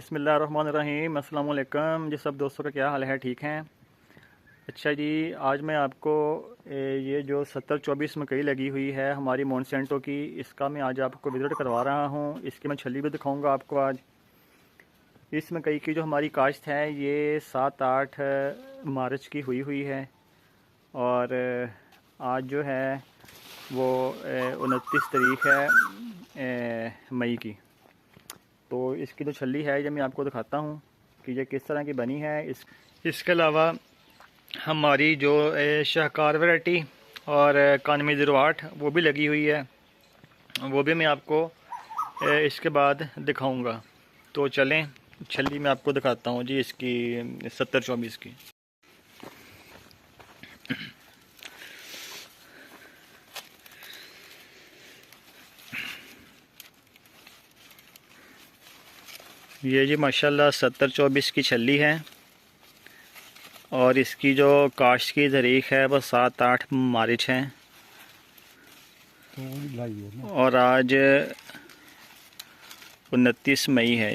बिस्मिल्लाहिर्रहमानिर्रहीम। अस्सलाम वालेकुम जी। सब दोस्तों का क्या हाल है? ठीक हैं? अच्छा जी, आज मैं आपको ये जो 70-24 मकई लगी हुई है हमारी मोनसेंटो की, इसका मैं आज आपको विज़िट करवा रहा हूँ। इसकी मैं छली भी दिखाऊंगा आपको आज। इस मकई की जो हमारी काश्त है ये 7-8 मार्च की हुई है और आज जो है वो 29 तारीख है मई की। तो इसकी जो छली है ये मैं आपको दिखाता हूँ कि ये किस तरह की बनी है। इसके अलावा हमारी जो शाहकार वैरायटी और 9108 वो भी लगी हुई है, वो भी मैं आपको इसके बाद दिखाऊंगा। तो चलें छली मैं आपको दिखाता हूँ जी इसकी 70-24 की। ये जी माशाल्लाह 70-24 की छली है और इसकी जो काश्त की तारीख है वो 7-8 मार्च है और आज 29 मई है।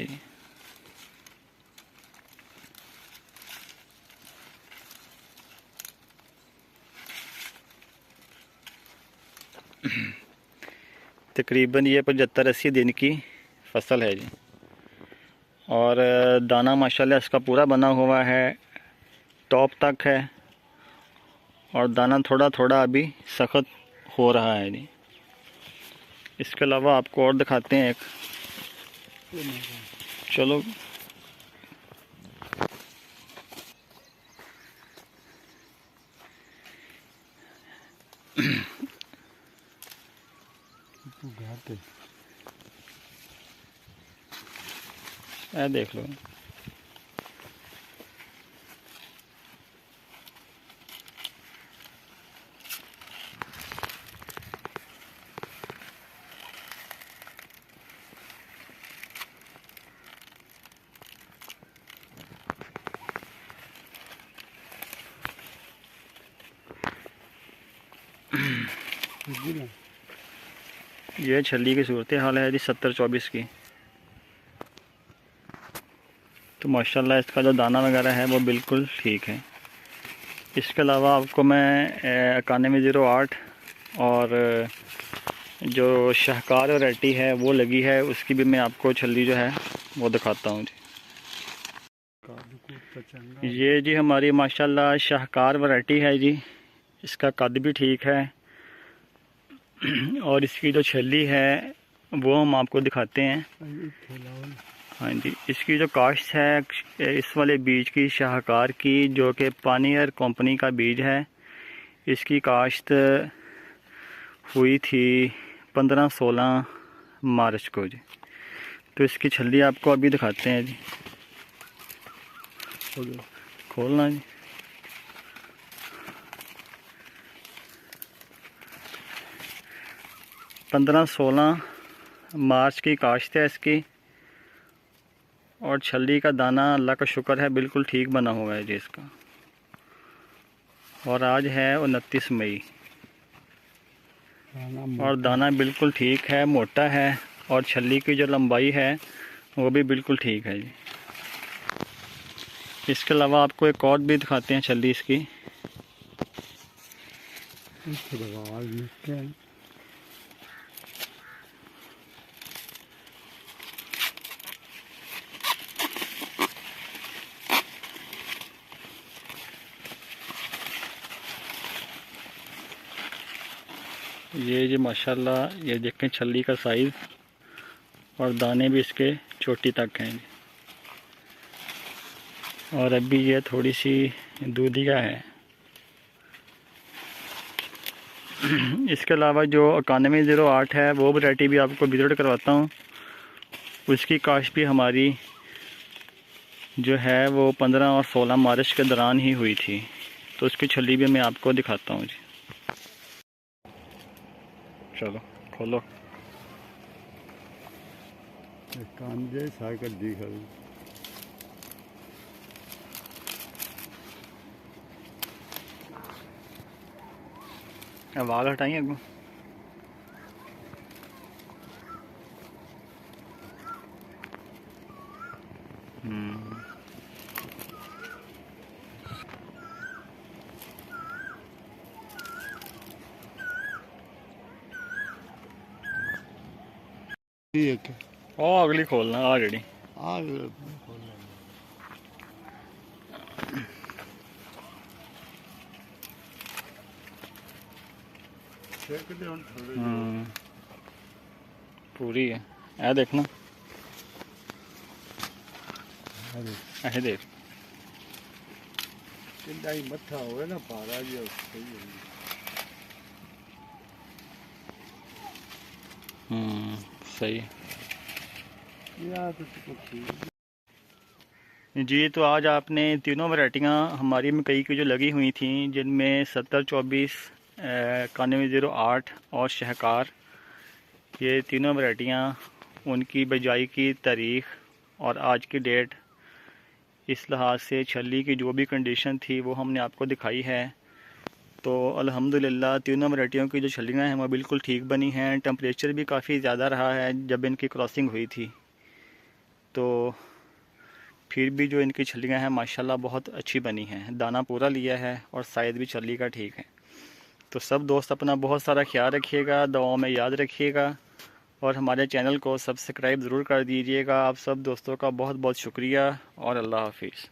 तकरीबन ये 75-80 दिन की फसल है जी और दाना माशाल्लाह इसका पूरा बना हुआ है, टॉप तक है और दाना थोड़ा थोड़ा अभी सख्त हो रहा है जी। इसके अलावा आपको और दिखाते हैं एक, चलो ये देख लो। ये छली की सूरत हाल है जी 70-24 की। तो माशाल्लाह इसका जो दाना वगैरह है वो बिल्कुल ठीक है। इसके अलावा आपको मैं 9108 और जो शाहकार वैरायटी है वो लगी है उसकी भी मैं आपको छली जो है वो दिखाता हूँ जी। ये जी हमारी माशाल्लाह शाहकार वैरायटी है जी, इसका कद भी ठीक है और इसकी जो छली है वो हम आपको दिखाते हैं। हाँ जी, इसकी जो काश्त है इस वाले बीज की शाहकार की जो कि पानियर कंपनी का बीज है, इसकी काश्त हुई थी 15-16 मार्च को जी। तो इसकी छली आपको अभी दिखाते हैं जी, खोलना जी। पंद्रह 16 मार्च की काश्त है इसकी और छली का दाना अल्लाह का शुक्र है बिल्कुल ठीक बना हुआ है जी इसका। और आज है 29 मई और दाना बिल्कुल ठीक है, मोटा है और छली की जो लंबाई है वो भी बिल्कुल ठीक है जी। इसके अलावा आपको एक और भी दिखाते हैं छली इसकी। ये जी माशाल्लाह ये देखें छली का साइज़ और दाने भी इसके चोटी तक हैं और अभी ये थोड़ी सी दूधिया है। इसके अलावा जो 9108 है वो वैरायटी भी आपको विजिट करवाता हूँ। उसकी काश्त भी हमारी जो है वो 15 और 16 मार्च के दौरान ही हुई थी। तो उसकी छली भी मैं आपको दिखाता हूँ जी। चलो खोलो। आवाज़ हटाइए अगू। ठीक है। और अगली खोलना आ रेडी। आगे पूरी है ऐ देखना ऐसे देख। मत्था हो ना पारा जी सही सही है है। जी। तो आज आपने तीनों वैरायटियाँ हमारी मकई की जो लगी हुई थी, जिनमें 7024, 9108 और शहकार, ये तीनों वैरायटियाँ, उनकी बिजाई की तारीख़ और आज की डेट, इस लिहाज से छली की जो भी कंडीशन थी वो हमने आपको दिखाई है। तो अल्हम्दुलिल्लाह तीनों वैरायटियों की जो छलियाँ हैं वो बिल्कुल ठीक बनी हैं। टेम्परेचर भी काफ़ी ज़्यादा रहा है जब इनकी क्रॉसिंग हुई थी, तो फिर भी जो इनकी छलियाँ हैं माशाल्लाह बहुत अच्छी बनी हैं। दाना पूरा लिया है और साइज़ भी छली का ठीक है। तो सब दोस्त अपना बहुत सारा ख्याल रखिएगा, दुआओं में याद रखिएगा और हमारे चैनल को सब्सक्राइब ज़रूर कर दीजिएगा। आप सब दोस्तों का बहुत बहुत शुक्रिया और अल्लाह हाफिज़।